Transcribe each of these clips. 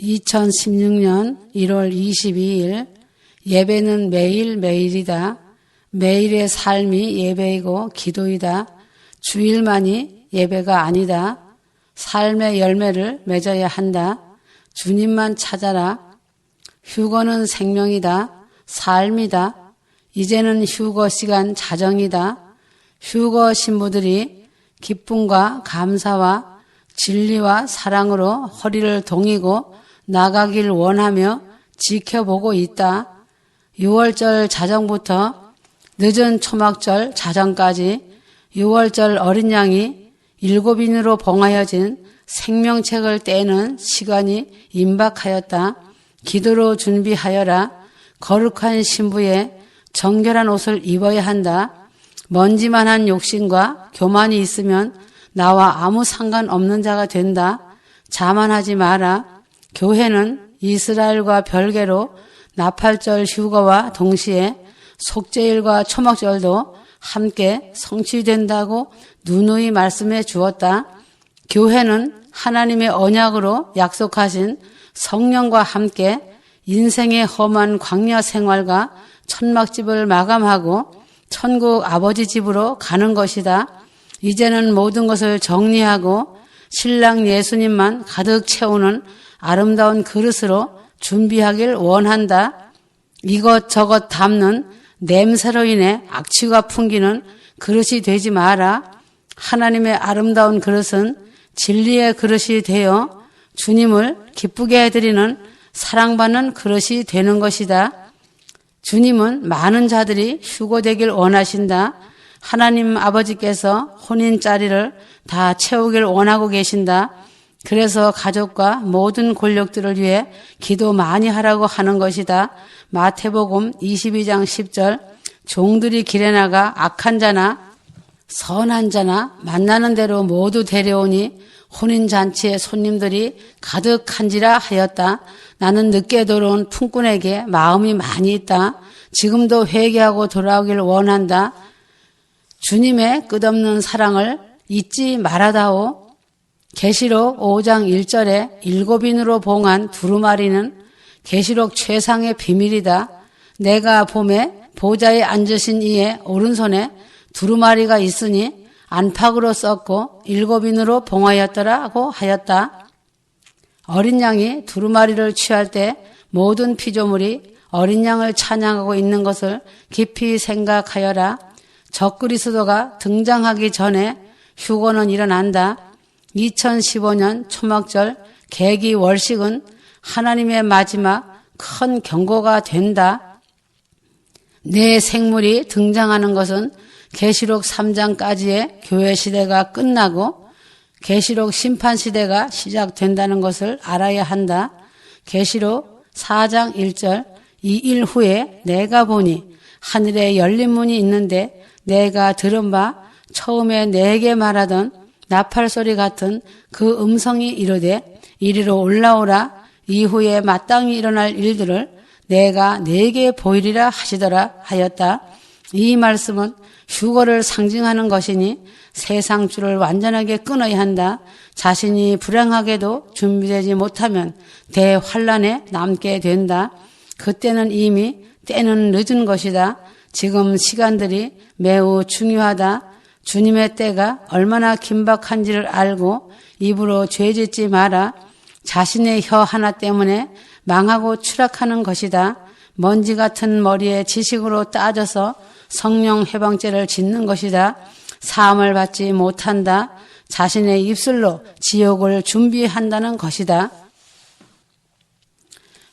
2016년 1월 22일 예배는 매일매일이다. 매일의 삶이 예배이고 기도이다. 주일만이 예배가 아니다. 삶의 열매를 맺어야 한다. 주님만 찾아라. 휴거는 생명이다. 삶이다. 이제는 휴거 시간 자정이다. 휴거 신부들이 기쁨과 감사와 진리와 사랑으로 허리를 동이고 나가길 원하며 지켜보고 있다. 6월절 자정부터 늦은 초막절 자정까지 6월절 어린 양이 7인으로 봉하여진 생명책을 떼는 시간이 임박하였다. 기도로 준비하여라. 거룩한 신부의 정결한 옷을 입어야 한다. 먼지만한 욕심과 교만이 있으면 나와 아무 상관없는 자가 된다. 자만하지 마라. 교회는 이스라엘과 별개로 나팔절 휴거와 동시에 속죄일과 초막절도 함께 성취된다고 누누이 말씀해 주었다. 교회는 하나님의 언약으로 약속하신 성령과 함께 인생의 험한 광야 생활과 천막집을 마감하고 천국 아버지 집으로 가는 것이다. 이제는 모든 것을 정리하고 신랑 예수님만 가득 채우는 아름다운 그릇으로 준비하길 원한다. 이것저것 담는 냄새로 인해 악취가 풍기는 그릇이 되지 마라. 하나님의 아름다운 그릇은 진리의 그릇이 되어 주님을 기쁘게 해드리는 사랑받는 그릇이 되는 것이다. 주님은 많은 자들이 휴거되길 원하신다. 하나님 아버지께서 혼인자리를 다 채우길 원하고 계신다. 그래서 가족과 모든 권력들을 위해 기도 많이 하라고 하는 것이다. 마태복음 22장 10절 종들이 길에 나가 악한 자나 선한 자나 만나는 대로 모두 데려오니 혼인잔치에 손님들이 가득한지라 하였다. 나는 늦게 들어온 품꾼에게 마음이 많이 있다. 지금도 회개하고 돌아오길 원한다. 주님의 끝없는 사랑을 잊지 말아다오. 계시록 5장 1절에 7인으로 봉한 두루마리는 계시록 최상의 비밀이다. 내가 봄에 보좌에 앉으신 이의 오른손에 두루마리가 있으니 안팎으로 썼고 7인으로 봉하였더라고 하였다. 어린 양이 두루마리를 취할 때 모든 피조물이 어린 양을 찬양하고 있는 것을 깊이 생각하여라. 적그리스도가 등장하기 전에 휴거는 일어난다. 2015년 초막절 계기 월식은 하나님의 마지막 큰 경고가 된다. 내 생물이 등장하는 것은 계시록 3장까지의 교회 시대가 끝나고 계시록 심판 시대가 시작된다는 것을 알아야 한다. 계시록 4장 1절 이 일 후에 내가 보니 하늘에 열린 문이 있는데 내가 들은 바 처음에 내게 말하던 나팔 소리 같은 그 음성이 이르되 이리로 올라오라. 이후에 마땅히 일어날 일들을 내가 네게 보이리라 하시더라 하였다. 이 말씀은 휴거를 상징하는 것이니 세상 줄을 완전하게 끊어야 한다. 자신이 불행하게도 준비되지 못하면 대환란에 남게 된다. 그때는 이미 때는 늦은 것이다. 지금 시간들이 매우 중요하다. 주님의 때가 얼마나 긴박한지를 알고 입으로 죄짓지 마라. 자신의 혀 하나 때문에 망하고 추락하는 것이다. 먼지 같은 머리에 지식으로 따져서 성령 해방죄를 짓는 것이다. 사함을 받지 못한다. 자신의 입술로 지옥을 준비한다는 것이다.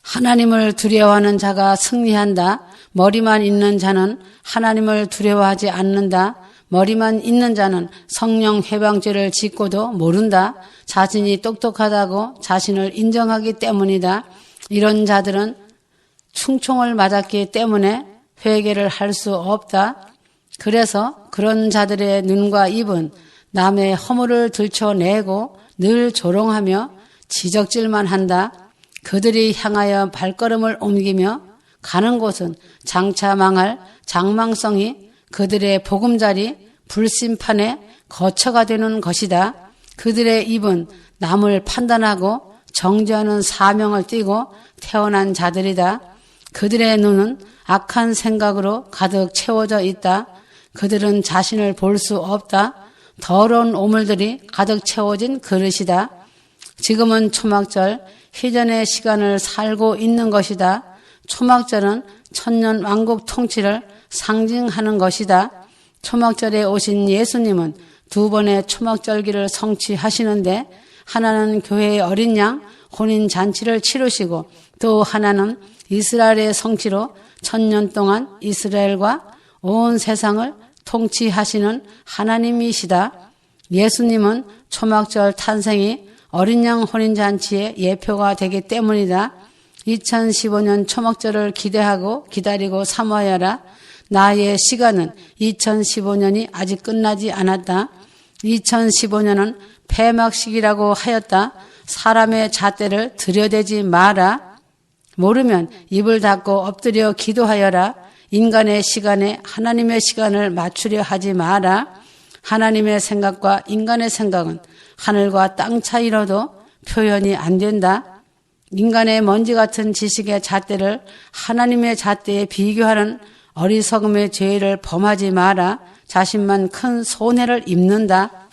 하나님을 두려워하는 자가 승리한다. 머리만 있는 자는 하나님을 두려워하지 않는다. 머리만 있는 자는 성령 해방죄를 짓고도 모른다. 자신이 똑똑하다고 자신을 인정하기 때문이다. 이런 자들은 충총을 맞았기 때문에 회개를 할 수 없다. 그래서 그런 자들의 눈과 입은 남의 허물을 들춰내고 늘 조롱하며 지적질만 한다. 그들이 향하여 발걸음을 옮기며 가는 곳은 장차 망할 장망성이 그들의 보금자리 불심판의 거처가 되는 것이다. 그들의 입은 남을 판단하고 정죄하는 사명을 띠고 태어난 자들이다. 그들의 눈은 악한 생각으로 가득 채워져 있다. 그들은 자신을 볼 수 없다. 더러운 오물들이 가득 채워진 그릇이다. 지금은 초막절, 희전의 시간을 살고 있는 것이다. 초막절은 천년 왕국 통치를 상징하는 것이다. 초막절에 오신 예수님은 두 번의 초막절기를 성취하시는데 하나는 교회의 어린 양 혼인잔치를 치르시고 또 하나는 이스라엘의 성취로 천년 동안 이스라엘과 온 세상을 통치하시는 하나님이시다. 예수님은 초막절 탄생이 어린 양 혼인잔치의 예표가 되기 때문이다. 2015년 초막절을 기대하고 기다리고 사모하여라. 나의 시간은 2015년이 아직 끝나지 않았다. 2015년은 폐막식이라고 하였다. 사람의 잣대를 들여대지 마라. 모르면 입을 닫고 엎드려 기도하여라. 인간의 시간에 하나님의 시간을 맞추려 하지 마라. 하나님의 생각과 인간의 생각은 하늘과 땅 차이로도 표현이 안 된다. 인간의 먼지 같은 지식의 잣대를 하나님의 잣대에 비교하는 어리석음의 죄를 범하지 마라. 자신만 큰 손해를 입는다.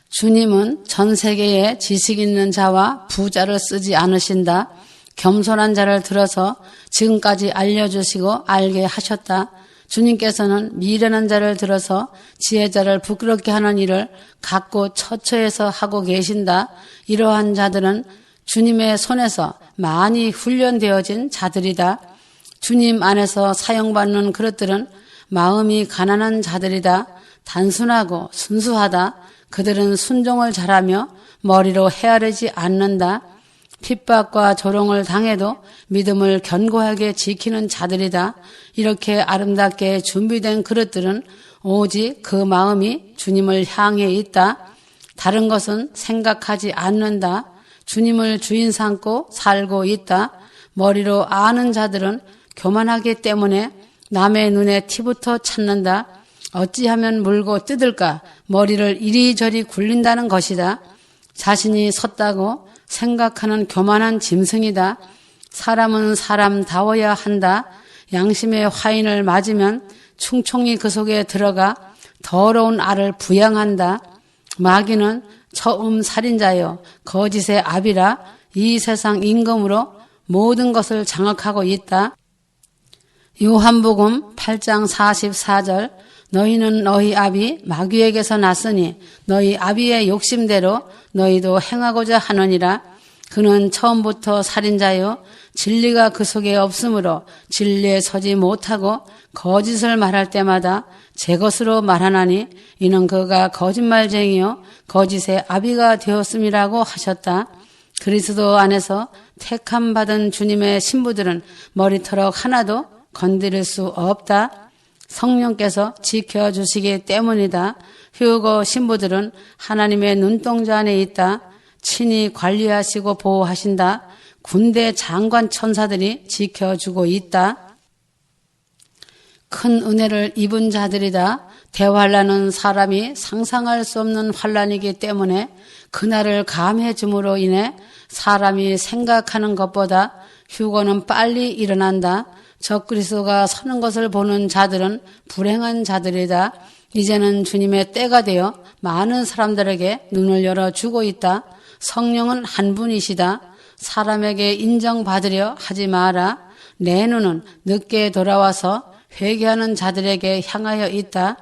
주님은 전 세계에 지식 있는 자와 부자를 쓰지 않으신다. 겸손한 자를 들어서 지금까지 알려주시고 알게 하셨다. 주님께서는 미련한 자를 들어서 지혜자를 부끄럽게 하는 일을 갖고 처처해서 하고 계신다. 이러한 자들은 주님의 손에서 많이 훈련되어진 자들이다. 주님 안에서 사용받는 그릇들은 마음이 가난한 자들이다. 단순하고 순수하다. 그들은 순종을 잘하며 머리로 헤아리지 않는다. 핍박과 조롱을 당해도 믿음을 견고하게 지키는 자들이다. 이렇게 아름답게 준비된 그릇들은 오직 그 마음이 주님을 향해 있다. 다른 것은 생각하지 않는다. 주님을 주인 삼고 살고 있다. 머리로 아는 자들은 교만하기 때문에 남의 눈에 티부터 찾는다. 어찌하면 물고 뜯을까 머리를 이리저리 굴린다는 것이다. 자신이 섰다고 생각하는 교만한 짐승이다. 사람은 사람다워야 한다. 양심의 화인을 맞으면 충총이 그 속에 들어가 더러운 알을 부양한다. 마귀는 처음 살인자여 거짓의 압이라. 이 세상 임금으로 모든 것을 장악하고 있다. 요한복음 8장 44절 너희는 너희 아비 마귀에게서 났으니 너희 아비의 욕심대로 너희도 행하고자 하느니라. 그는 처음부터 살인자요 진리가 그 속에 없으므로 진리에 서지 못하고 거짓을 말할 때마다 제 것으로 말하나니 이는 그가 거짓말쟁이요 거짓의 아비가 되었음이라고 하셨다. 그리스도 안에서 택함 받은 주님의 신부들은 머리털럭 하나도 건드릴 수 없다. 성령께서 지켜주시기 때문이다. 휴거 신부들은 하나님의 눈동자 안에 있다. 친히 관리하시고 보호하신다. 군대 장관 천사들이 지켜주고 있다. 큰 은혜를 입은 자들이다. 대환란은 사람이 상상할 수 없는 환란이기 때문에 그날을 감해 줌으로 인해 사람이 생각하는 것보다 휴거는 빨리 일어난다. 적그리스도가 서는 것을 보는 자들은 불행한 자들이다. 이제는 주님의 때가 되어 많은 사람들에게 눈을 열어주고 있다. 성령은 한 분이시다. 사람에게 인정받으려 하지 마라. 내 눈은 늦게 돌아와서 회개하는 자들에게 향하여 있다.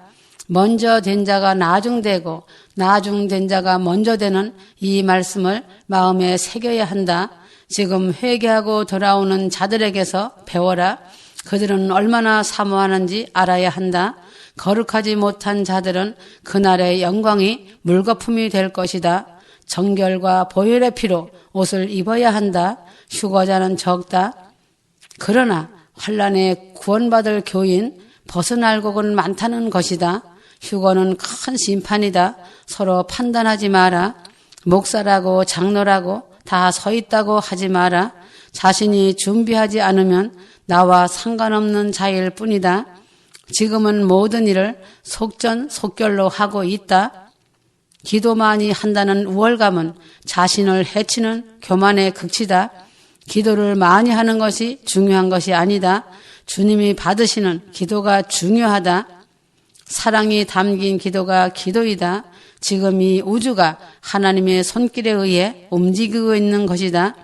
먼저 된 자가 나중되고 나중된 자가 먼저 되는 이 말씀을 마음에 새겨야 한다. 지금 회개하고 돌아오는 자들에게서 배워라. 그들은 얼마나 사모하는지 알아야 한다. 거룩하지 못한 자들은 그날의 영광이 물거품이 될 것이다. 정결과 보혈의 피로 옷을 입어야 한다. 휴거자는 적다. 그러나 환난에 구원받을 교인 벗어날 곡은 많다는 것이다. 휴거는 큰 심판이다. 서로 판단하지 마라. 목사라고 장로라고 다 서 있다고 하지 마라. 자신이 준비하지 않으면 나와 상관없는 자일 뿐이다. 지금은 모든 일을 속전속결로 하고 있다. 기도만이 한다는 우월감은 자신을 해치는 교만의 극치다. 기도를 많이 하는 것이 중요한 것이 아니다. 주님이 받으시는 기도가 중요하다. 사랑이 담긴 기도가 기도이다. 지금 이 우주가 하나님의 손길에 의해 움직이고 있는 것이다.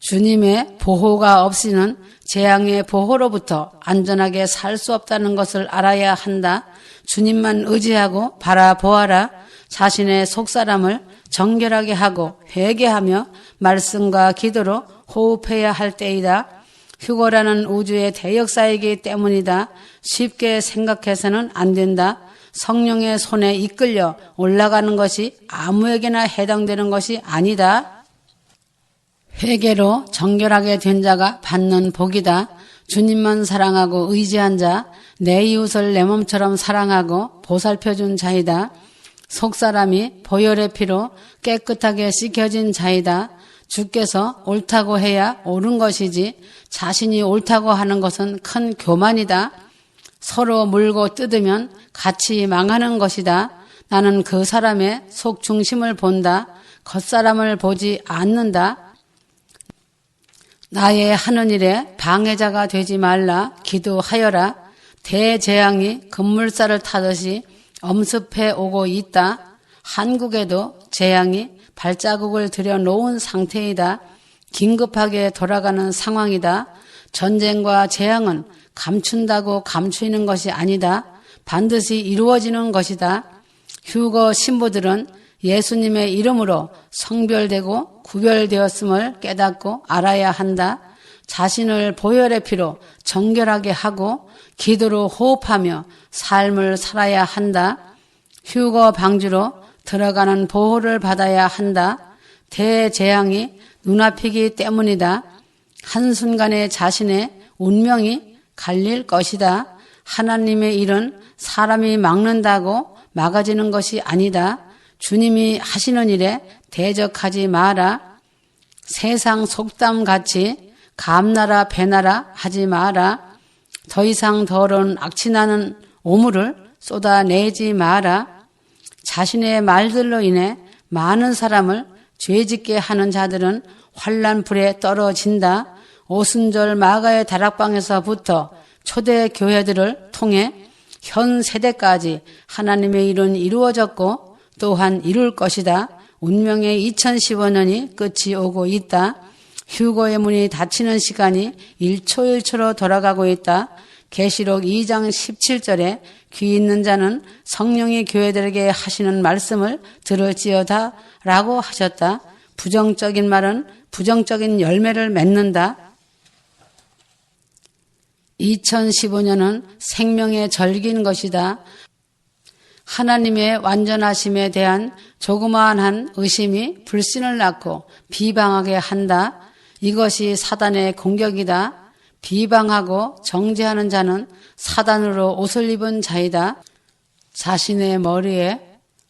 주님의 보호가 없이는 재앙의 보호로부터 안전하게 살 수 없다는 것을 알아야 한다. 주님만 의지하고 바라보아라. 자신의 속사람을 정결하게 하고 회개하며 말씀과 기도로 호흡해야 할 때이다. 휴거라는 우주의 대역사이기 때문이다. 쉽게 생각해서는 안 된다. 성령의 손에 이끌려 올라가는 것이 아무에게나 해당되는 것이 아니다. 회개로 정결하게 된 자가 받는 복이다. 주님만 사랑하고 의지한 자, 내 이웃을 내 몸처럼 사랑하고 보살펴준 자이다. 속사람이 보혈의 피로 깨끗하게 씻겨진 자이다. 주께서 옳다고 해야 옳은 것이지 자신이 옳다고 하는 것은 큰 교만이다. 서로 물고 뜯으면 같이 망하는 것이다. 나는 그 사람의 속 중심을 본다. 겉사람을 보지 않는다. 나의 하는 일에 방해자가 되지 말라. 기도하여라. 대재앙이 급물살을 타듯이 엄습해 오고 있다. 한국에도 재앙이 발자국을 들여놓은 상태이다. 긴급하게 돌아가는 상황이다. 전쟁과 재앙은 감춘다고 감추이는 것이 아니다. 반드시 이루어지는 것이다. 휴거 신부들은 예수님의 이름으로 성별되고 구별되었음을 깨닫고 알아야 한다. 자신을 보혈의 피로 정결하게 하고 기도로 호흡하며 삶을 살아야 한다. 휴거 방주로 들어가는 보호를 받아야 한다. 대재앙이 눈앞이기 때문이다. 한순간에 자신의 운명이 갈릴 것이다. 하나님의 일은 사람이 막는다고 막아지는 것이 아니다. 주님이 하시는 일에 대적하지 마라. 세상 속담같이 감나라 배나라 하지 마라. 더 이상 더러운 악취나는 오물을 쏟아내지 마라. 자신의 말들로 인해 많은 사람을 죄짓게 하는 자들은 환난불에 떨어진다. 오순절 마가의 다락방에서부터 초대 교회들을 통해 현 세대까지 하나님의 일은 이루어졌고 또한 이룰 것이다. 운명의 2015년이 끝이 오고 있다. 휴거의 문이 닫히는 시간이 1초 1초로 돌아가고 있다. 계시록 2장 17절에 귀 있는 자는 성령이 교회들에게 하시는 말씀을 들을지어다 라고 하셨다. 부정적인 말은 부정적인 열매를 맺는다. 2015년은 생명의 절기인 것이다. 하나님의 완전하심에 대한 조그마한 의심이 불신을 낳고 비방하게 한다. 이것이 사단의 공격이다. 비방하고 정죄하는 자는 사단으로 옷을 입은 자이다. 자신의 머리에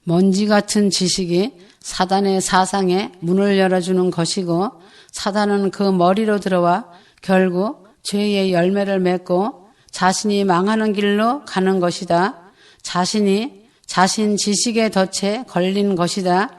먼지 같은 지식이 사단의 사상에 문을 열어주는 것이고 사단은 그 머리로 들어와 결국 죄의 열매를 맺고 자신이 망하는 길로 가는 것이다. 자신이 자신 지식의 덫에 걸린 것이다.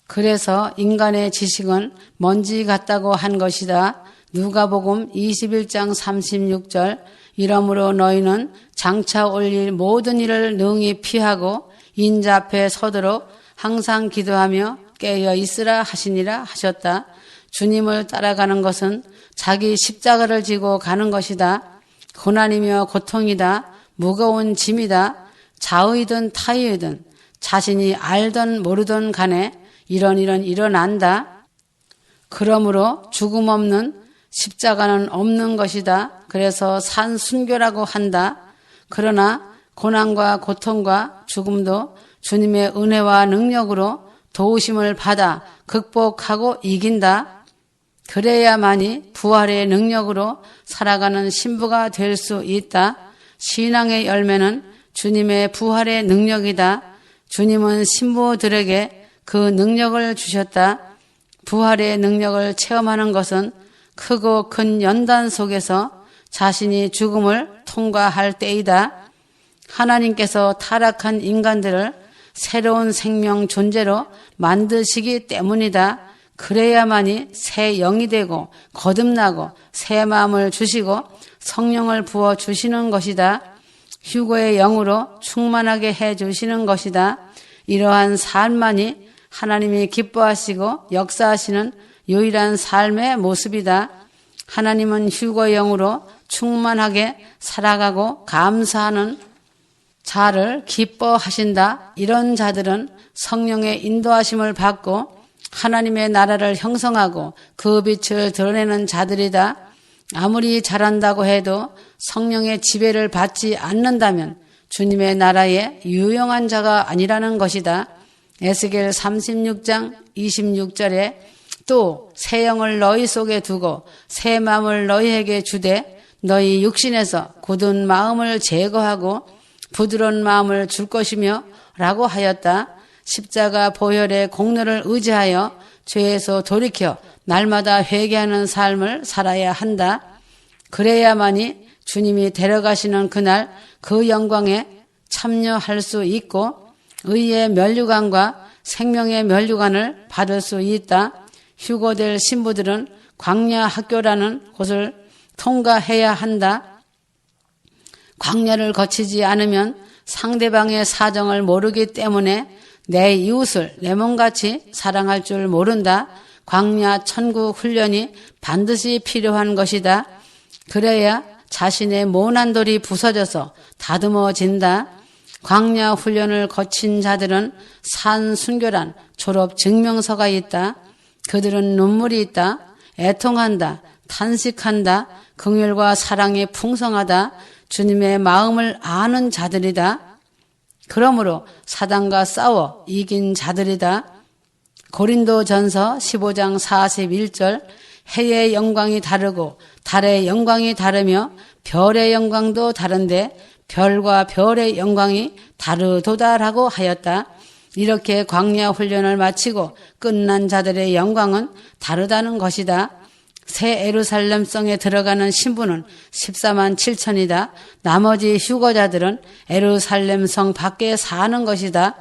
그래서 인간의 지식은 먼지 같다고 한 것이다. 누가복음 21장 36절 이러므로 너희는 장차 올릴 모든 일을 능히 피하고 인자 앞에 서도록 항상 기도하며 깨어 있으라 하시니라 하셨다. 주님을 따라가는 것은 자기 십자가를 지고 가는 것이다. 고난이며 고통이다. 무거운 짐이다. 자의든 타의든 자신이 알든 모르든 간에 이런 일어난다. 그러므로 죽음 없는 십자가는 없는 것이다. 그래서 산순교라고 한다. 그러나 고난과 고통과 죽음도 주님의 은혜와 능력으로 도우심을 받아 극복하고 이긴다. 그래야만이 부활의 능력으로 살아가는 신부가 될 수 있다. 신앙의 열매는 주님의 부활의 능력이다. 주님은 신부들에게 그 능력을 주셨다. 부활의 능력을 체험하는 것은 크고 큰 연단 속에서 자신이 죽음을 통과할 때이다. 하나님께서 타락한 인간들을 새로운 생명 존재로 만드시기 때문이다. 그래야만이 새 영이 되고 거듭나고 새 마음을 주시고 성령을 부어 주시는 것이다. 휴거의 영으로 충만하게 해 주시는 것이다. 이러한 삶만이 하나님이 기뻐하시고 역사하시는 유일한 삶의 모습이다. 하나님은 휴거의 영으로 충만하게 살아가고 감사하는 자를 기뻐하신다. 이런 자들은 성령의 인도하심을 받고 하나님의 나라를 형성하고 그 빛을 드러내는 자들이다. 아무리 잘한다고 해도 성령의 지배를 받지 않는다면 주님의 나라에 유용한 자가 아니라는 것이다. 에스겔 36장 26절에 또 새 영을 너희 속에 두고 새 마음을 너희에게 주되 너희 육신에서 굳은 마음을 제거하고 부드러운 마음을 줄 것이며 라고 하였다. 십자가 보혈의 공로를 의지하여 죄에서 돌이켜 날마다 회개하는 삶을 살아야 한다. 그래야만이 주님이 데려가시는 그날 그 영광에 참여할 수 있고 의의 면류관과 생명의 면류관을 받을 수 있다. 휴거될 신부들은 광야 학교라는 곳을 통과해야 한다. 광야를 거치지 않으면 상대방의 사정을 모르기 때문에 내 이웃을 내 몸같이 사랑할 줄 모른다. 광야 천국 훈련이 반드시 필요한 것이다. 그래야 자신의 모난 돌이 부서져서 다듬어진다. 광야 훈련을 거친 자들은 산 순교란 졸업 증명서가 있다. 그들은 눈물이 있다. 애통한다. 탄식한다. 긍휼과 사랑이 풍성하다. 주님의 마음을 아는 자들이다. 그러므로 사단과 싸워 이긴 자들이다. 고린도전서 15장 41절 해의 영광이 다르고 달의 영광이 다르며 별의 영광도 다른데 별과 별의 영광이 다르도다라고 하였다. 이렇게 광야 훈련을 마치고 끝난 자들의 영광은 다르다는 것이다. 새 예루살렘 성에 들어가는 신부는 14만 7천이다. 나머지 휴거자들은 예루살렘 성 밖에 사는 것이다.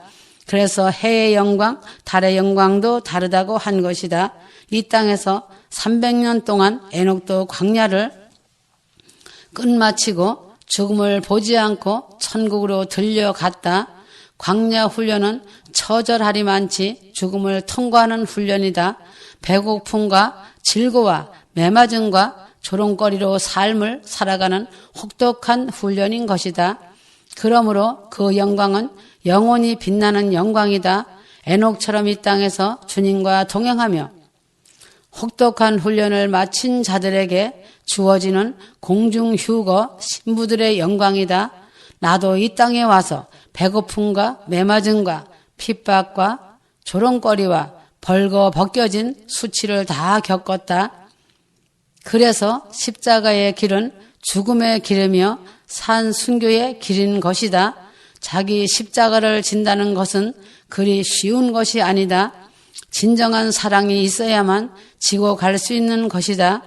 그래서 해의 영광, 달의 영광도 다르다고 한 것이다. 이 땅에서 300년 동안 에녹도 광야를 끝마치고 죽음을 보지 않고 천국으로 들려갔다. 광야 훈련은 처절하리만치 죽음을 통과하는 훈련이다. 배고픔과 질고와 매맞음과 조롱거리로 삶을 살아가는 혹독한 훈련인 것이다. 그러므로 그 영광은 영원히 빛나는 영광이다. 에녹처럼 이 땅에서 주님과 동행하며 혹독한 훈련을 마친 자들에게 주어지는 공중휴거 신부들의 영광이다. 나도 이 땅에 와서 배고픔과 매맞음과 핍박과 조롱거리와 벌거벗겨진 수치를 다 겪었다. 그래서 십자가의 길은 죽음의 길이며 산 순교의 길인 것이다. 자기 십자가를 진다는 것은 그리 쉬운 것이 아니다. 진정한 사랑이 있어야만 지고 갈 수 있는 것이다.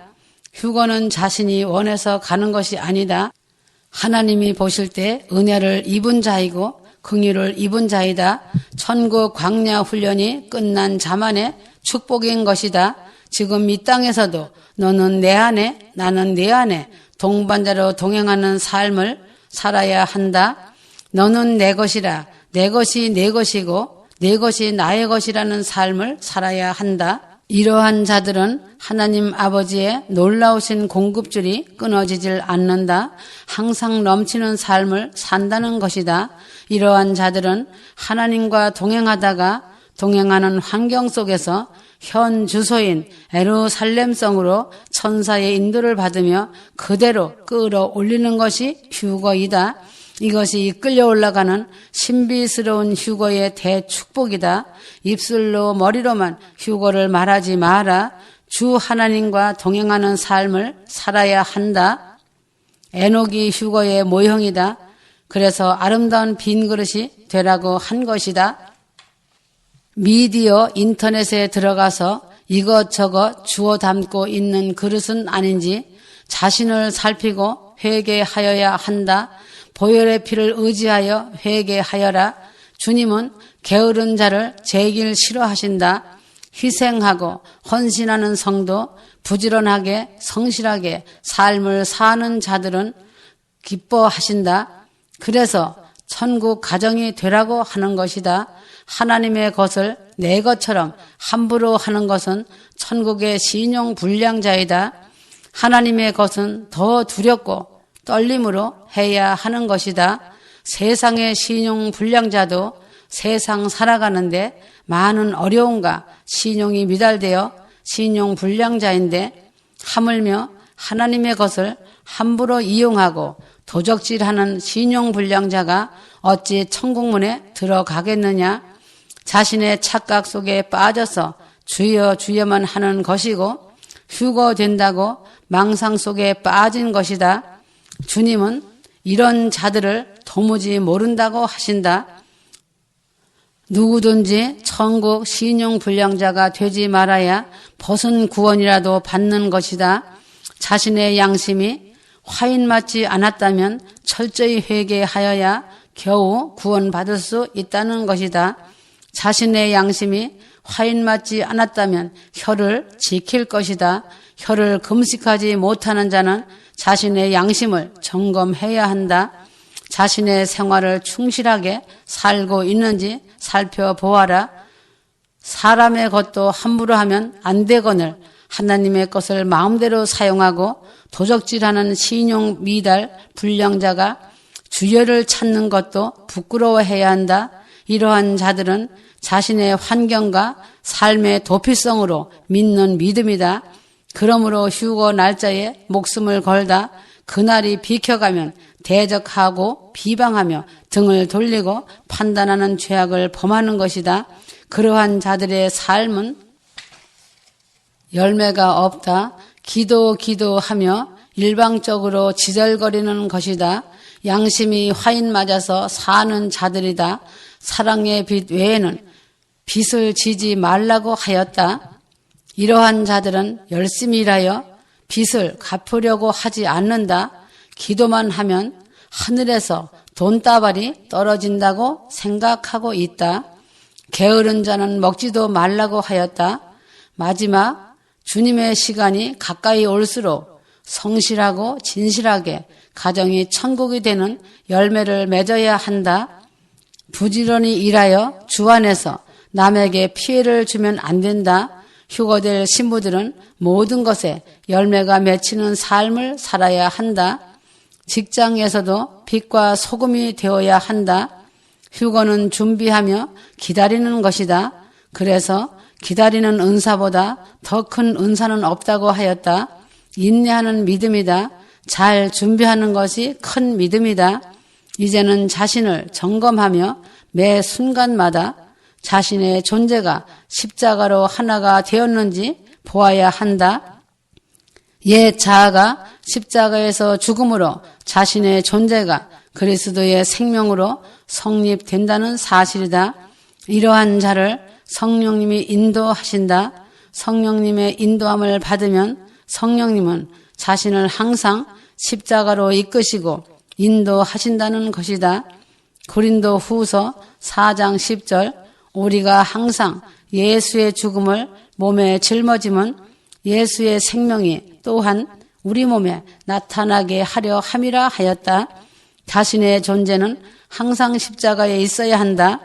휴거는 자신이 원해서 가는 것이 아니다. 하나님이 보실 때 은혜를 입은 자이고 긍휼을 입은 자이다. 천국 광야 훈련이 끝난 자만의 축복인 것이다. 지금 이 땅에서도 너는 내 안에 나는 네 안에 동반자로 동행하는 삶을 살아야 한다. 너는 내 것이라 내 것이 내 것이고 내 것이 나의 것이라는 삶을 살아야 한다. 이러한 자들은 하나님 아버지의 놀라우신 공급줄이 끊어지질 않는다. 항상 넘치는 삶을 산다는 것이다. 이러한 자들은 하나님과 동행하다가 동행하는 환경 속에서 현 주소인 예루살렘성으로 천사의 인도를 받으며 그대로 끌어올리는 것이 휴거이다. 이것이 끌려 올라가는 신비스러운 휴거의 대축복이다. 입술로 머리로만 휴거를 말하지 마라. 주 하나님과 동행하는 삶을 살아야 한다. 에녹이 휴거의 모형이다. 그래서 아름다운 빈 그릇이 되라고 한 것이다. 미디어 인터넷에 들어가서 이것저것 주워 담고 있는 그릇은 아닌지 자신을 살피고 회개하여야 한다. 보혈의 피를 의지하여 회개하여라. 주님은 게으른 자를 제길 싫어하신다. 희생하고 헌신하는 성도, 부지런하게 성실하게 삶을 사는 자들은 기뻐하신다. 그래서 천국 가정이 되라고 하는 것이다. 하나님의 것을 내 것처럼 함부로 하는 것은 천국의 신용불량자이다. 하나님의 것은 더 두렵고 떨림으로 해야 하는 것이다. 세상의 신용불량자도 세상 살아가는데 많은 어려움과 신용이 미달되어 신용불량자인데 하물며 하나님의 것을 함부로 이용하고 도적질하는 신용불량자가 어찌 천국문에 들어가겠느냐. 자신의 착각 속에 빠져서 주여 주여만 하는 것이고 휴거된다고 망상 속에 빠진 것이다. 주님은 이런 자들을 도무지 모른다고 하신다. 누구든지 천국 신용불량자가 되지 말아야 벗은 구원이라도 받는 것이다. 자신의 양심이 화인 맞지 않았다면 철저히 회개하여야 겨우 구원받을 수 있다는 것이다. 자신의 양심이 화인 맞지 않았다면 혀를 지킬 것이다. 혀를 금식하지 못하는 자는 자신의 양심을 점검해야 한다. 자신의 생활을 충실하게 살고 있는지 살펴보아라. 사람의 것도 함부로 하면 안 되거늘 하나님의 것을 마음대로 사용하고 도적질하는 신용 미달 불량자가 주여를 찾는 것도 부끄러워해야 한다. 이러한 자들은 자신의 환경과 삶의 도피성으로 믿는 믿음이다. 그러므로 휴거 날짜에 목숨을 걸다 그날이 비켜가면 대적하고 비방하며 등을 돌리고 판단하는 죄악을 범하는 것이다. 그러한 자들의 삶은 열매가 없다. 기도하며 일방적으로 지절거리는 것이다. 양심이 화인 맞아서 사는 자들이다. 사랑의 빛 외에는 빚을 지지 말라고 하였다. 이러한 자들은 열심히 일하여 빚을 갚으려고 하지 않는다. 기도만 하면 하늘에서 돈다발이 떨어진다고 생각하고 있다. 게으른 자는 먹지도 말라고 하였다. 마지막 주님의 시간이 가까이 올수록 성실하고 진실하게 가정이 천국이 되는 열매를 맺어야 한다. 부지런히 일하여 주 안에서 남에게 피해를 주면 안 된다. 휴거될 신부들은 모든 것에 열매가 맺히는 삶을 살아야 한다. 직장에서도 빛과 소금이 되어야 한다. 휴거는 준비하며 기다리는 것이다. 그래서 기다리는 은사보다 더 큰 은사는 없다고 하였다. 인내하는 믿음이다. 잘 준비하는 것이 큰 믿음이다. 이제는 자신을 점검하며 매 순간마다 자신의 존재가 십자가로 하나가 되었는지 보아야 한다. 옛 자아가 십자가에서 죽음으로 자신의 존재가 그리스도의 생명으로 성립된다는 사실이다. 이러한 자를 성령님이 인도하신다. 성령님의 인도함을 받으면 성령님은 자신을 항상 십자가로 이끄시고 인도하신다는 것이다. 고린도 후서 4장 10절 우리가 항상 예수의 죽음을 몸에 짊어짐은 예수의 생명이 또한 우리 몸에 나타나게 하려 함이라 하였다. 자신의 존재는 항상 십자가에 있어야 한다.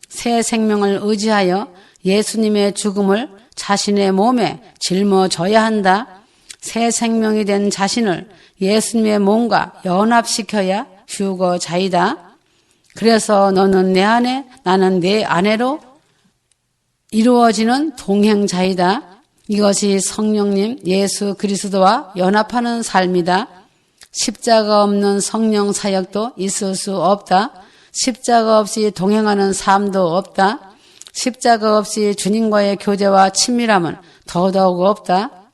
새 생명을 의지하여 예수님의 죽음을 자신의 몸에 짊어져야 한다. 새 생명이 된 자신을 예수님의 몸과 연합시켜야 휴거자이다. 그래서 너는 내 안에 나는 내 안에로 이루어지는 동행자이다. 이것이 성령님 예수 그리스도와 연합하는 삶이다. 십자가 없는 성령 사역도 있을 수 없다. 십자가 없이 동행하는 삶도 없다. 십자가 없이 주님과의 교제와 친밀함은 더더욱 없다.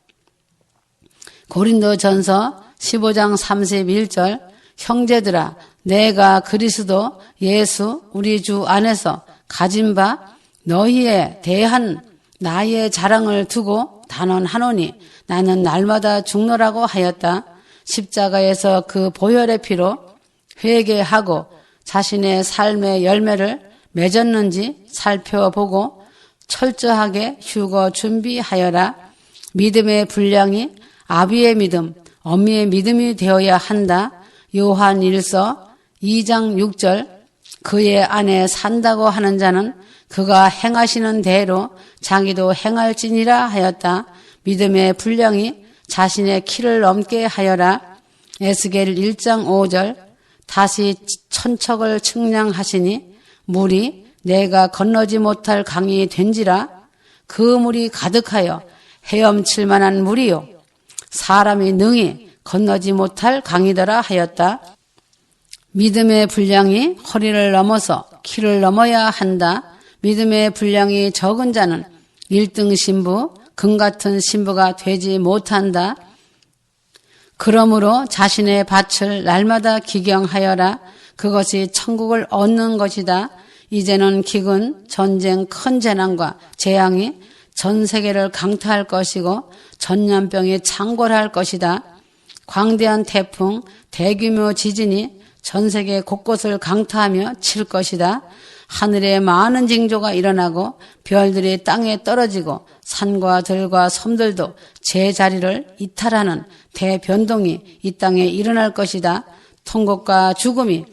고린도전서 15장 31절 형제들아 내가 그리스도 예수 우리 주 안에서 가진 바 너희에 대한 나의 자랑을 두고 단언하노니 나는 날마다 죽노라고 하였다. 십자가에서 그 보혈의 피로 회개하고 자신의 삶의 열매를 맺었는지 살펴보고 철저하게 휴거 준비하여라. 믿음의 분량이 아비의 믿음, 어미의 믿음이 되어야 한다. 요한 1서 2장 6절. 그의 안에 산다고 하는 자는 그가 행하시는 대로 자기도 행할지니라 하였다. 믿음의 분량이 자신의 키를 넘게 하여라. 에스겔 1장 5절. 다시 천척을 측량하시니 물이 내가 건너지 못할 강이 된지라. 그 물이 가득하여 헤엄칠 만한 물이요 사람이 능히 건너지 못할 강이더라 하였다. 믿음의 분량이 허리를 넘어서 키를 넘어야 한다. 믿음의 분량이 적은 자는 1등 신부, 금 같은 신부가 되지 못한다. 그러므로 자신의 밭을 날마다 기경하여라. 그것이 천국을 얻는 것이다. 이제는 기근, 전쟁, 큰 재난과 재앙이 전 세계를 강타할 것이고 전염병이 창궐할 것이다. 광대한 태풍, 대규모 지진이 전 세계 곳곳을 강타하며 칠 것이다. 하늘에 많은 징조가 일어나고 별들이 땅에 떨어지고 산과 들과 섬들도 제자리를 이탈하는 대변동이 이 땅에 일어날 것이다. 통곡과 죽음이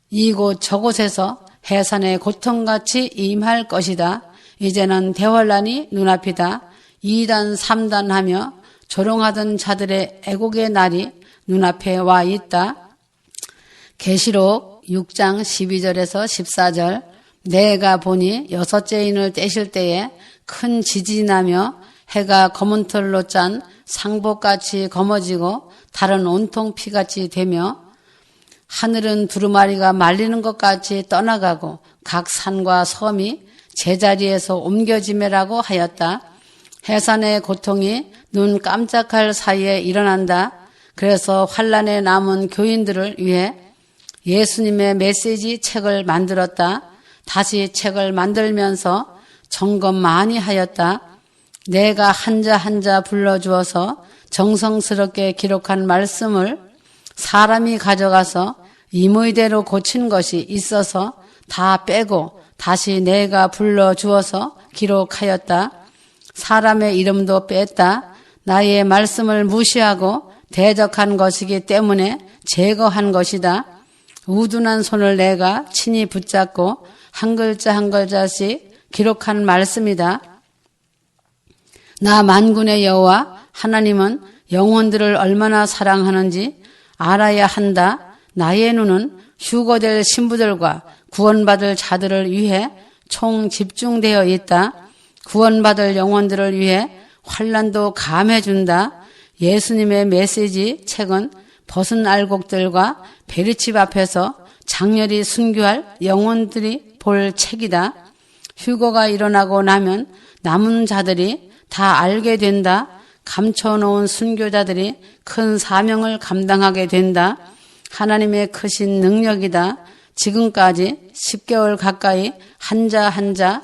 이곳 저곳에서 해산의 고통같이 임할 것이다. 이제는 대환란이 눈앞이다. 2단 3단 하며 조롱하던 자들의 애곡의 날이 눈앞에 와 있다. 계시록 6장 12절에서 14절. 내가 보니 여섯째 인을 떼실 때에 큰 지진이 나며 해가 검은 털로 짠 상복같이 검어지고 달은 온통 피같이 되며 하늘은 두루마리가 말리는 것 같이 떠나가고 각 산과 섬이 제자리에서 옮겨지매라고 하였다. 해산의 고통이 눈 깜짝할 사이에 일어난다. 그래서 환란에 남은 교인들을 위해 예수님의 메시지 책을 만들었다. 다시 책을 만들면서 점검 많이 하였다. 내가 한자 한자 불러주어서 정성스럽게 기록한 말씀을 사람이 가져가서 임의대로 고친 것이 있어서 다 빼고 다시 내가 불러주어서 기록하였다. 사람의 이름도 뺐다. 나의 말씀을 무시하고 대적한 것이기 때문에 제거한 것이다. 우둔한 손을 내가 친히 붙잡고 한 글자 한 글자씩 기록한 말씀이다. 나 만군의 여호와 하나님은 영혼들을 얼마나 사랑하는지 알아야 한다. 나의 눈은 휴거될 신부들과 구원받을 자들을 위해 총 집중되어 있다. 구원받을 영혼들을 위해 환난도 감해준다. 예수님의 메시지 책은 벗은 알곡들과 베리칩 앞에서 장렬히 순교할 영혼들이 볼 책이다. 휴거가 일어나고 나면 남은 자들이 다 알게 된다. 감춰놓은 순교자들이 큰 사명을 감당하게 된다. 하나님의 크신 능력이다. 지금까지 10개월 가까이 한자 한자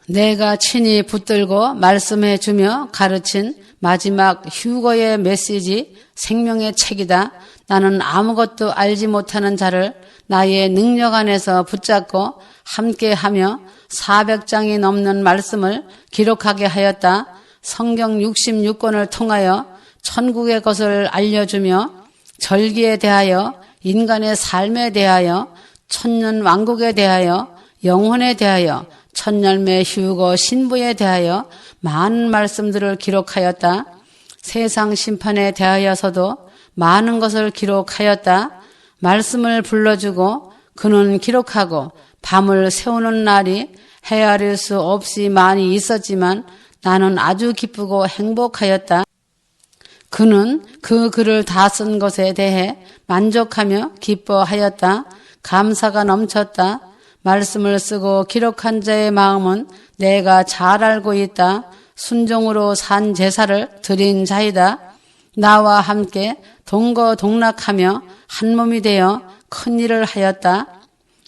내가 친히 붙들고 말씀해 주며 가르친 마지막 휴거의 메시지 생명의 책이다. 나는 아무것도 알지 못하는 자를 나의 능력 안에서 붙잡고 함께하며 400장이 넘는 말씀을 기록하게 하였다. 성경 66권을 통하여 천국의 것을 알려주며 절기에 대하여 인간의 삶에 대하여 천년 왕국에 대하여 영혼에 대하여 천열매 휴거 신부에 대하여 많은 말씀들을 기록하였다. 세상 심판에 대하여서도 많은 것을 기록하였다. 말씀을 불러주고 그는 기록하고 밤을 세우는 날이 헤아릴 수 없이 많이 있었지만 나는 아주 기쁘고 행복하였다. 그는 그 글을 다 쓴 것에 대해 만족하며 기뻐하였다. 감사가 넘쳤다. 말씀을 쓰고 기록한 자의 마음은 내가 잘 알고 있다. 순종으로 산 제사를 드린 자이다. 나와 함께 동거동락하며 한 몸이 되어 큰 일을 하였다.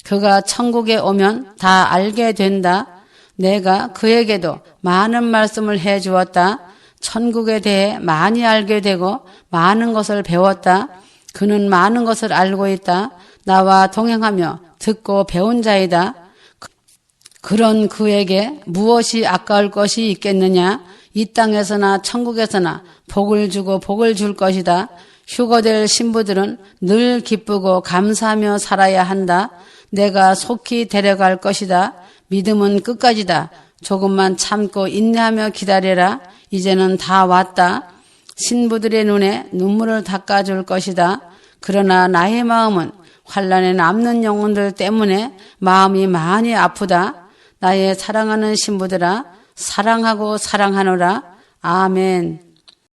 그가 천국에 오면 다 알게 된다. 내가 그에게도 많은 말씀을 해 주었다. 천국에 대해 많이 알게 되고 많은 것을 배웠다. 그는 많은 것을 알고 있다. 나와 동행하며 듣고 배운 자이다. 그런 그에게 무엇이 아까울 것이 있겠느냐? 이 땅에서나 천국에서나 복을 주고 복을 줄 것이다. 휴거될 신부들은 늘 기쁘고 감사하며 살아야 한다. 내가 속히 데려갈 것이다. 믿음은 끝까지다. 조금만 참고 인내하며 기다려라. 이제는 다 왔다. 신부들의 눈에 눈물을 닦아줄 것이다. 그러나 나의 마음은 환란에 남는 영혼들 때문에 마음이 많이 아프다. 나의 사랑하는 신부들아, 사랑하고 사랑하노라. 아멘.